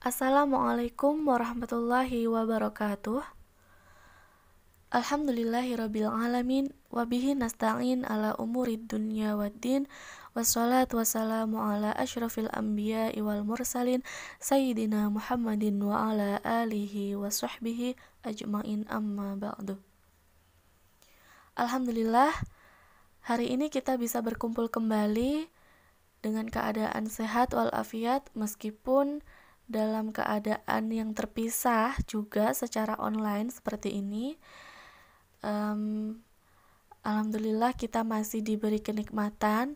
Assalamualaikum warahmatullahi wabarakatuh. Alhamdulillahirabbil alamin wa bihi nasta'in ala umurid dunya waddin wassalatu wassalamu ala asyrafil anbiya'i wal mursalin sayyidina Muhammadin wa ala alihi wa sahbihi ajmain amma ba'du. Alhamdulillah, hari ini kita bisa berkumpul kembali dengan keadaan sehat walafiat meskipun dalam keadaan yang terpisah juga secara online seperti ini. Alhamdulillah kita masih diberi kenikmatan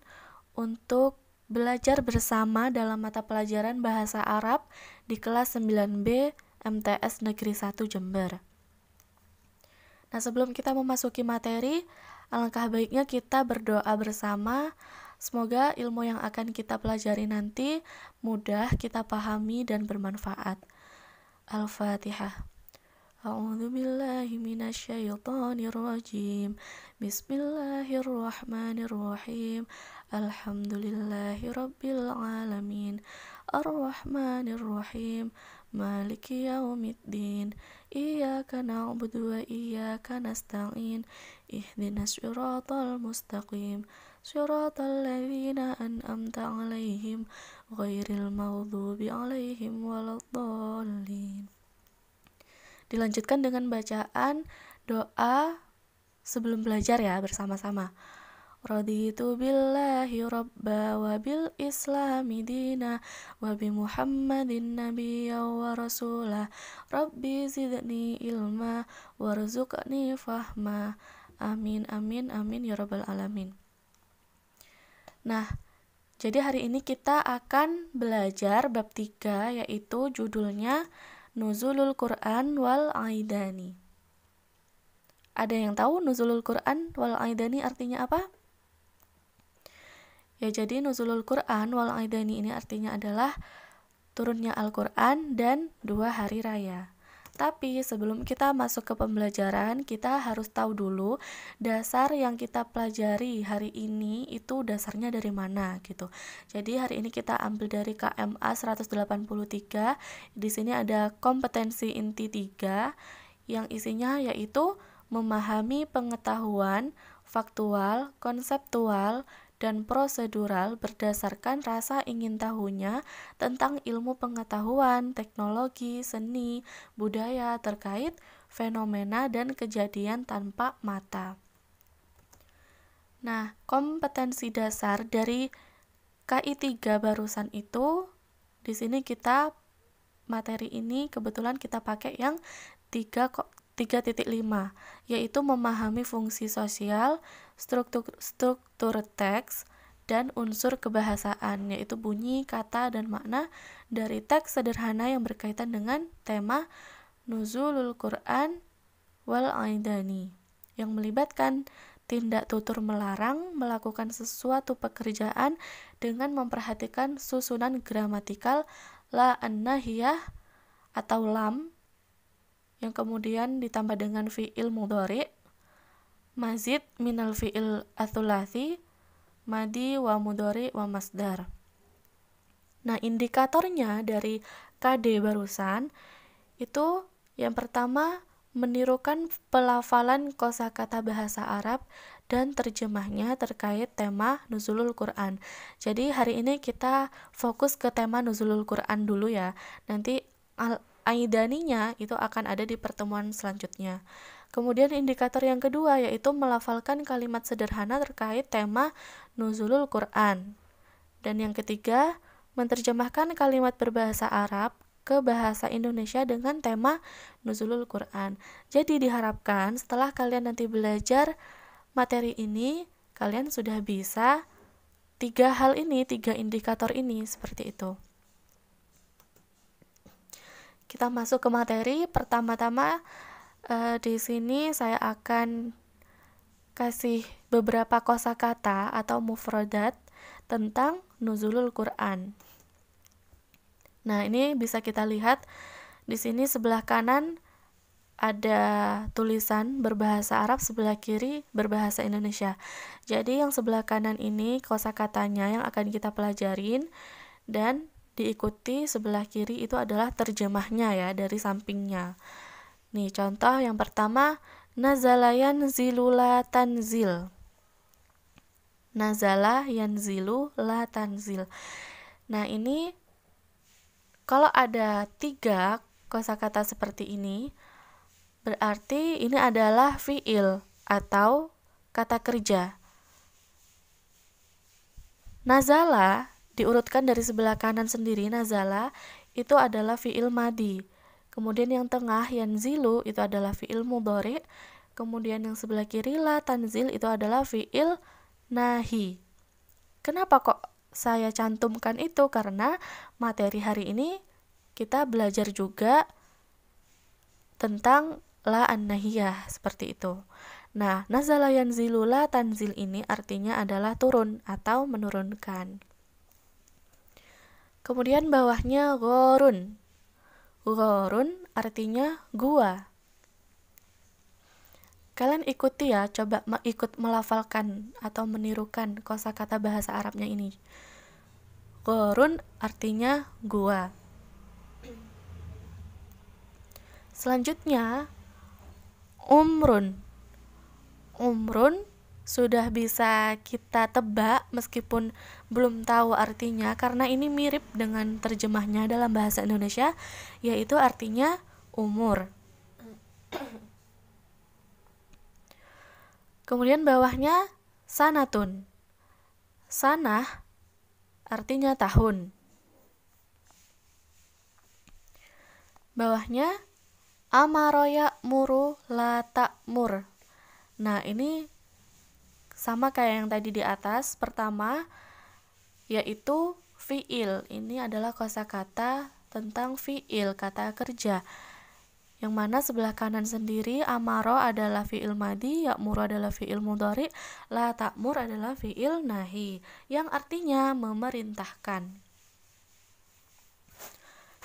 untuk belajar bersama dalam mata pelajaran Bahasa Arab di kelas 9B MTS Negeri 1 Jember. Nah, sebelum kita memasuki materi, alangkah baiknya kita berdoa bersama. Semoga ilmu yang akan kita pelajari nanti mudah kita pahami dan bermanfaat. Al-Fatihah. A'udzu billahi minasyaitonir rajim. Bismillahirrahmanirrahim. Alhamdulillahirabbil alamin. Arrahmanirrahim. Maliki yaumiddin. Iyyaka na'budu wa iyyaka nasta'in. Ihdinas siratal mustaqim. Siratal ladzina an'amta 'alaihim ghairil maghdubi 'alaihim waladdallin. Dilanjutkan dengan bacaan doa sebelum belajar ya bersama-sama. Raditu billahi rabba wa bil islami dina wa bi muhammadin nabiyya wa rasulah rabbi zidni ilma warzuqni fahma amin amin amin ya rabbal alamin. Nah, jadi hari ini kita akan belajar bab 3, yaitu judulnya Nuzulul Quran wal Aidani. Ada yang tahu Nuzulul Quran wal Aidani artinya apa? Ya, jadi Nuzulul Quran wal Aidani ini artinya adalah turunnya Al-Quran dan 2 hari raya. Tapi sebelum kita masuk ke pembelajaran, kita harus tahu dulu dasar yang kita pelajari hari ini itu dasarnya dari mana gitu. Jadi hari ini kita ambil dari KMA 183. Di sini ada kompetensi inti 3 yang isinya yaitu memahami pengetahuan faktual, konseptual, dan prosedural berdasarkan rasa ingin tahunya tentang ilmu pengetahuan, teknologi, seni, budaya terkait fenomena dan kejadian tanpa mata. Nah, kompetensi dasar dari KI 3 barusan itu, di sini kita materi ini kebetulan kita pakai yang 3.5, yaitu memahami fungsi sosial, struktur teks, dan unsur kebahasaan, yaitu bunyi, kata, dan makna dari teks sederhana yang berkaitan dengan tema Nuzulul Quran wal Aidani, yang melibatkan tindak tutur melarang melakukan sesuatu pekerjaan dengan memperhatikan susunan gramatikal la an-nahiyah atau lam, yang kemudian ditambah dengan fi'il mudhari, mazid minal fi'il ats-tsulats, madi wa mudhari wa masdar. Nah, indikatornya dari KD barusan itu yang pertama menirukan pelafalan kosakata bahasa Arab dan terjemahnya terkait tema Nuzulul Quran. Jadi hari ini kita fokus ke tema Nuzulul Quran dulu ya. Nanti Aidaninya itu akan ada di pertemuan selanjutnya. Kemudian indikator yang kedua yaitu melafalkan kalimat sederhana terkait tema Nuzulul Quran. Dan yang ketiga, menerjemahkan kalimat berbahasa Arab ke bahasa Indonesia dengan tema Nuzulul Quran. Jadi diharapkan setelah kalian nanti belajar materi ini, kalian sudah bisa 3 hal ini, 3 indikator ini, seperti itu. Kita masuk ke materi. Pertama-tama di sini saya akan kasih beberapa kosakata atau mufradat tentang Nuzulul Quran. Nah, ini bisa kita lihat di sini sebelah kanan ada tulisan berbahasa Arab, sebelah kiri berbahasa Indonesia. Jadi yang sebelah kanan ini kosakatanya yang akan kita pelajarin, dan diikuti sebelah kiri itu adalah terjemahnya ya, dari sampingnya. Nih contoh yang pertama, nazala yanzilu la tanzil. Nazala yanzilu la tanzil. Nah ini kalau ada 3 kosakata seperti ini, berarti ini adalah fiil atau kata kerja. Nazala diurutkan dari sebelah kanan sendiri, nazala itu adalah fiil madi. Kemudian yang tengah yanzilu itu adalah fiil mudhari. Kemudian yang sebelah kiri la tanzil itu adalah fiil nahi. Kenapa kok saya cantumkan itu? Karena materi hari ini kita belajar juga tentang la an-nahiyah seperti itu. Nah, nazala yanzilu la tanzil ini artinya adalah turun atau menurunkan. Kemudian bawahnya ghorun. Ghorun artinya gua. Kalian ikuti ya, coba ikut melafalkan atau menirukan kosakata bahasa Arabnya ini. Ghorun artinya gua. Selanjutnya umrun. Umrun sudah bisa kita tebak meskipun belum tahu artinya, karena ini mirip dengan terjemahnya dalam bahasa Indonesia, yaitu artinya umur. Kemudian bawahnya sanatun. Sanah artinya tahun. Bawahnya amaroya muru la ta'mur. Nah ini sama kayak yang tadi di atas. Pertama yaitu fiil. Ini adalah kosakata tentang fiil, kata kerja, yang mana sebelah kanan sendiri amaro adalah fiil madi, ya'muru adalah fiil mudhari, la ta'mur adalah fiil nahi, yang artinya memerintahkan.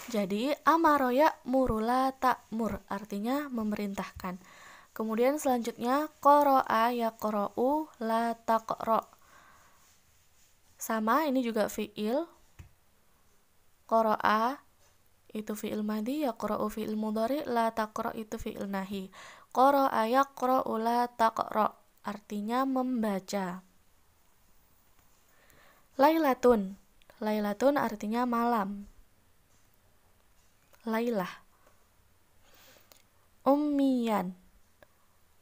Jadi amaro ya'muru la ta'mur artinya memerintahkan. Kemudian selanjutnya qara'a yaqra'u la taqra'. Sama, ini juga fiil. Qara'a itu fiil madi, yaqra'u fiil mudhari, la taqra' itu fiil nahi. Qara'a yaqra'u la taqra' artinya membaca. Lailatun. Lailatun artinya malam. Lailah. Ummiyan.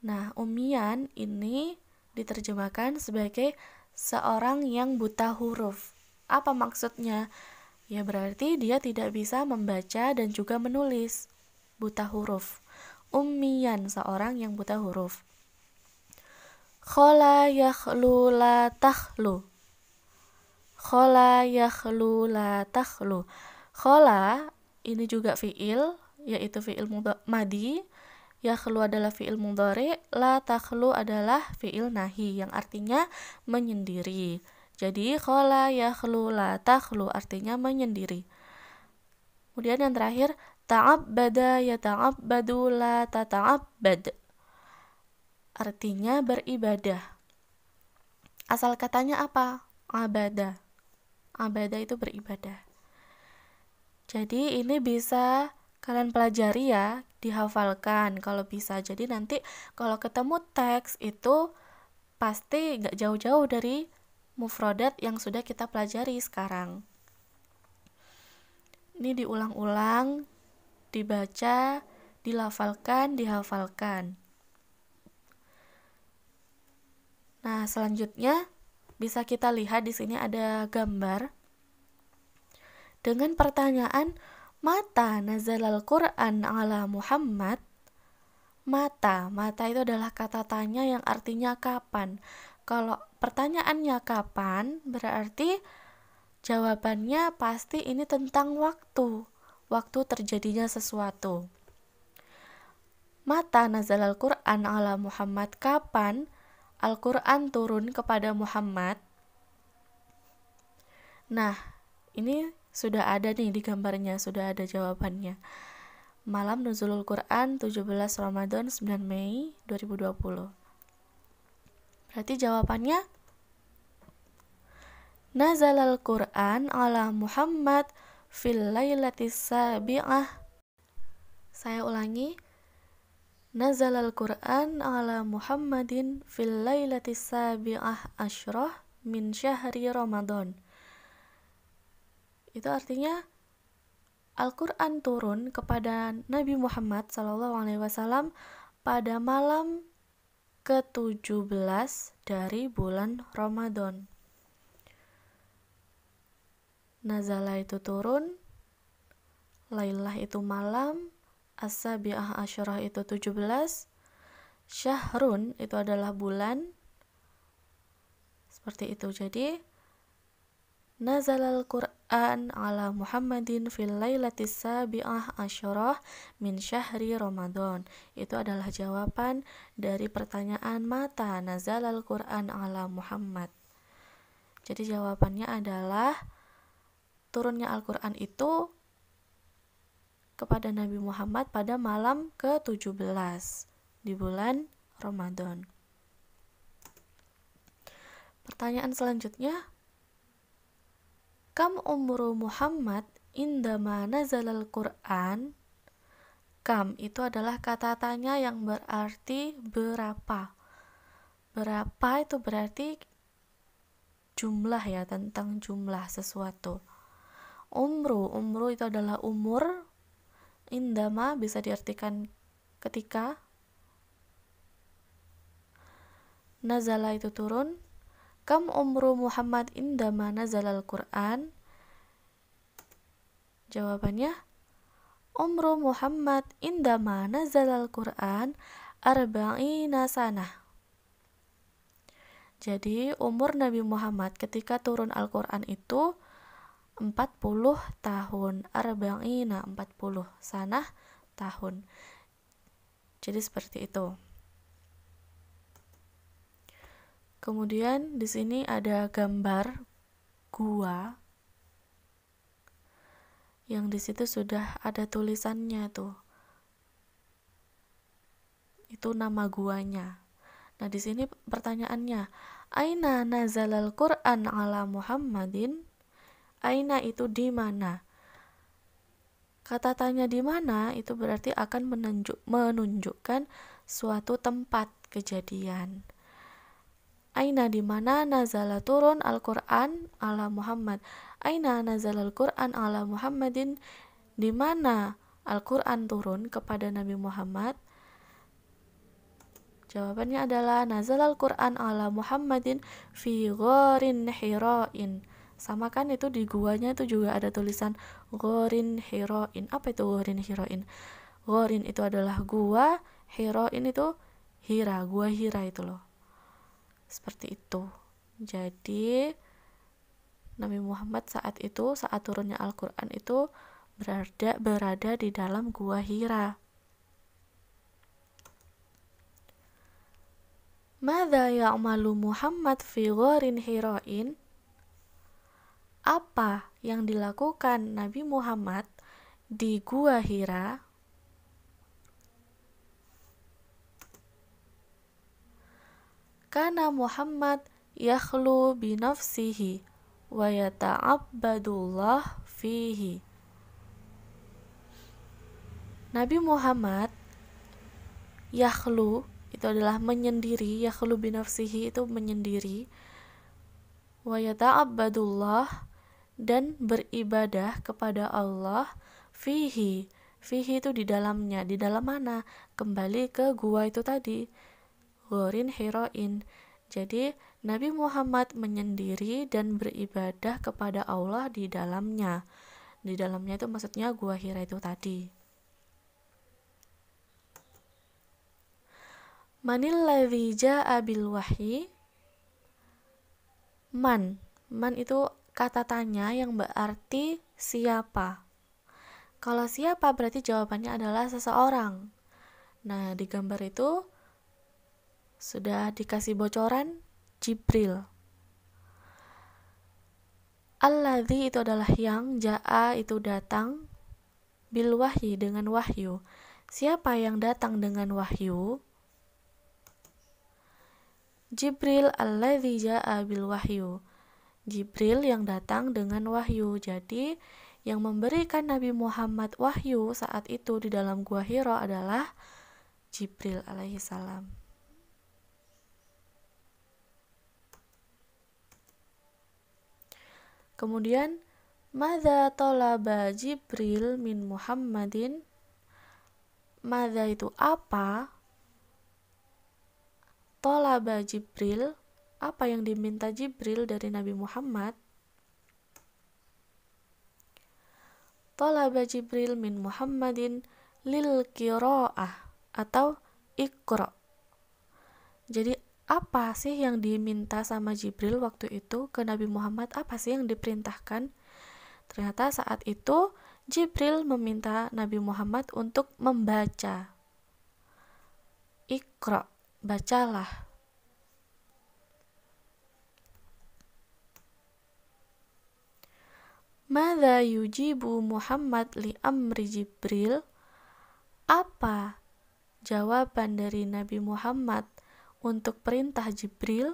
Nah, ummiyan ini diterjemahkan sebagai seorang yang buta huruf. Apa maksudnya? Ya berarti dia tidak bisa membaca dan juga menulis. Buta huruf. Ummiyan, seorang yang buta huruf. Khola yakhlu la takhlu. Khola yakhlu la takhlu. Khola ini juga fiil, yaitu fiil madi. Yakhlu adalah fiil mudhari, la takhlu adalah fiil nahi yang artinya menyendiri. Jadi khola yakhlu la takhlu artinya menyendiri. Kemudian yang terakhir ta'abbada yata'abbadu la tata'abbad artinya beribadah. Asal katanya apa? Abada. Abada itu beribadah. Jadi ini bisa kalian pelajari ya, dihafalkan kalau bisa. Jadi nanti kalau ketemu teks itu pasti gak jauh-jauh dari mufrodat yang sudah kita pelajari sekarang. Ini diulang-ulang, dibaca, dilafalkan, dihafalkan. Nah, selanjutnya bisa kita lihat di sini ada gambar dengan pertanyaan mata nazalal Qur'an ala Muhammad. Mata itu adalah kata tanya yang artinya kapan. Kalau pertanyaannya kapan, berarti jawabannya pasti ini tentang waktu terjadinya sesuatu. Mata nazalal Qur'an ala Muhammad, kapan Al-Qur'an turun kepada Muhammad. Nah, ini sudah ada nih di gambarnya, sudah ada jawabannya. Malam Nuzulul Quran 17 Ramadan 9 Mei 2020. Berarti jawabannya Nazalal Quran ala Muhammad fil lailatis sabi'ah. Saya ulangi. Nazalal Qur'an ala Muhammadin fil lailatis sabi'ah asyrah min syahri Ramadan. Itu artinya Al-Qur'an turun kepada Nabi Muhammad SAW pada malam ke-17 dari bulan Ramadan. Nazala itu turun, Lailah itu malam, As-Sabi'ah Asyarah itu 17, Syahrun itu adalah bulan. Seperti itu. Jadi Nazalal Qur'an ala Muhammadin fil lailatis sabi'ah asyarah min syahri Ramadan. Itu adalah jawaban dari pertanyaan mata Nazalal Qur'an ala Muhammad. Jadi jawabannya adalah turunnya Al-Qur'an itu kepada Nabi Muhammad pada malam ke-17 di bulan Ramadan. Pertanyaan selanjutnya, kam umru Muhammad indama nazalal Qur'an. Kam itu adalah kata tanya yang berarti berapa. Berapa itu berarti jumlah ya, tentang jumlah sesuatu. Umru itu adalah umur. Indama bisa diartikan ketika. Nazala itu turun. Kam umru Muhammad indama nazalal Qur'an. Jawabannya, umru Muhammad indama nazalal Qur'an arba'ina sanah. Jadi umur Nabi Muhammad ketika turun Al-Qur'an itu 40 tahun. Arba'ina 40, sanah tahun. Jadi seperti itu. Kemudian di sini ada gambar gua yang di situ sudah ada tulisannya tuh. Itu nama guanya. Nah, di sini pertanyaannya, aina nazalal Qur'an ala Muhammadin? Aina itu di mana? Kata tanya di mana itu berarti akan menunjukkan suatu tempat kejadian. Aina di mana nazala turun Al-Qur'an ala Muhammad. Aina nazalal Qur'an ala Muhammadin, di mana Al-Qur'an turun kepada Nabi Muhammad? Jawabannya adalah nazalal Qur'an ala Muhammadin fi gharin hira'in. Sama kan itu di guanya itu juga ada tulisan gharin hira'in. Apa itu gharin hira'in? Gharin itu adalah gua, hira'in itu Hira, gua Hira itu loh. Seperti itu. Jadi Nabi Muhammad saat turunnya Al-Qur'an itu berada di dalam gua Hira. Madza ya'malu Muhammad fi gharin hira'in? Apa yang dilakukan Nabi Muhammad di gua Hira? Kana Muhammad yakhlu bi nafsihi wa yata'abbadullah fihi. Nabi Muhammad yakhlu itu adalah menyendiri, yakhlu bi nafsihi itu menyendiri, wa yata'abbadullah dan beribadah kepada Allah, fihi itu di dalamnya. Di dalam mana? Kembali ke gua itu tadi, gharin hira'in. Jadi Nabi Muhammad menyendiri dan beribadah kepada Allah di dalamnya. Di dalamnya itu maksudnya gua Hira itu tadi. Manil ladzi jaa'a bil wahyi? Man itu kata tanya yang berarti siapa. Kalau siapa berarti jawabannya adalah seseorang. Nah, di gambar itu sudah dikasih bocoran Jibril. Alladzi itu adalah yang, jaa itu datang, bil wahyi dengan wahyu. Siapa yang datang dengan wahyu? Jibril alladzi jaa bil wahyu. Jibril yang datang dengan wahyu. Jadi Yang memberikan Nabi Muhammad wahyu saat itu di dalam Gua Hira adalah Jibril alaihi salam. Kemudian madza talaba Jibril min Muhammadin. Madza itu apa? Talaba Jibril, apa yang diminta Jibril dari Nabi Muhammad? Talaba Jibril min Muhammadin lil qiraah atau iqra. Jadi apa sih yang diminta sama Jibril waktu itu ke Nabi Muhammad? Apa sih yang diperintahkan? Ternyata saat itu Jibril meminta Nabi Muhammad untuk membaca. Iqra, bacalah. Madza yujibu Muhammad li amri Jibril? Apa jawaban dari Nabi Muhammad untuk perintah Jibril?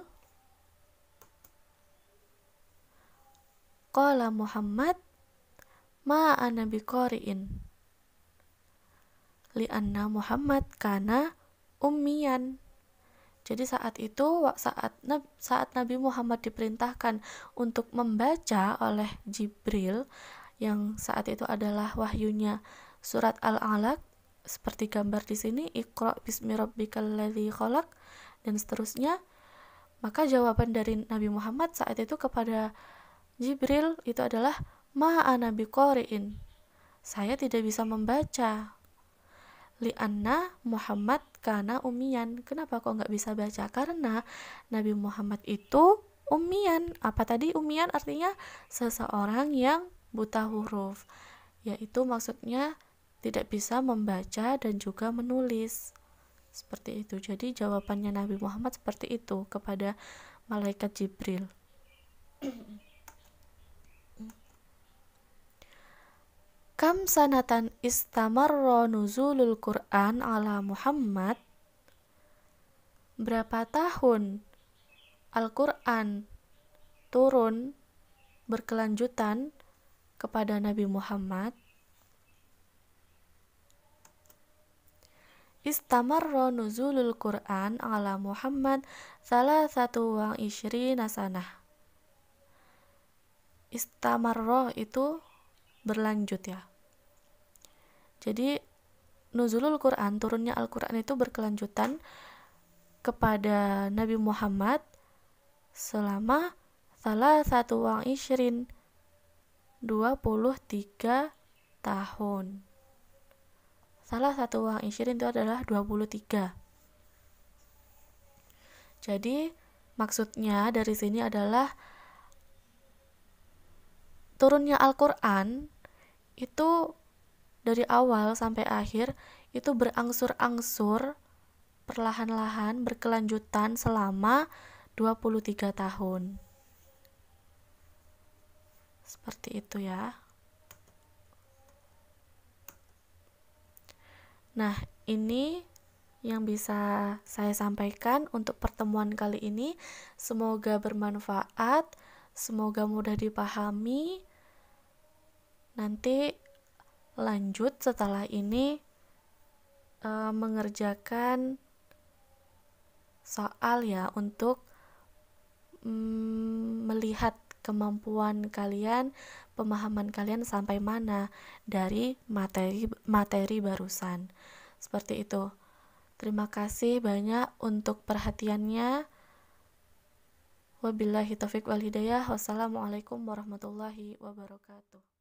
Qala Muhammad, ma ana biqari'in. Li'anna Muhammad kana ummiyan. Jadi saat itu, saat Nabi Muhammad diperintahkan untuk membaca oleh Jibril, yang saat itu adalah wahyunya surat Al-Alaq, seperti gambar di sini, Iqra bismi rabbikal ladzi khalaq, dan seterusnya. Maka jawaban dari Nabi Muhammad saat itu kepada Jibril itu adalah ma ana biqari'in. Saya tidak bisa membaca. Li'anna Muhammad kana ummiyan. Kenapa kok nggak bisa baca? Karena Nabi Muhammad itu ummiyan. Apa tadi ummiyan? Artinya seseorang yang buta huruf, yaitu maksudnya tidak bisa membaca dan juga menulis. Seperti itu. Jadi jawabannya Nabi Muhammad seperti itu kepada malaikat Jibril. Kam sanatan istamarra nuzulul Qur'an ala Muhammad? Berapa tahun Al-Qur'an turun berkelanjutan kepada Nabi Muhammad? Istamarra nuzulul Qur'an ala Muhammad salasatu wa isyrina sanah. Istamarra itu berlanjut ya. Jadi nuzulul Quran, turunnya Al-Quran itu berkelanjutan kepada Nabi Muhammad selama salah satu wang isyirin 23 tahun. Salah satu wang isyirin itu adalah 23. Jadi maksudnya dari sini adalah turunnya Al-Quran itu dari awal sampai akhir itu berangsur-angsur, perlahan-lahan, berkelanjutan selama 23 tahun. Seperti itu ya. Nah, ini yang bisa saya sampaikan untuk pertemuan kali ini. Semoga bermanfaat, semoga mudah dipahami. Nanti lanjut setelah ini mengerjakan soal ya, untuk melihat kemampuan kalian, pemahaman kalian sampai mana dari materi barusan. Seperti itu. Terima kasih banyak untuk perhatiannya. Wabillahi taufiq wal hidayah. Wassalamualaikum warahmatullahi wabarakatuh.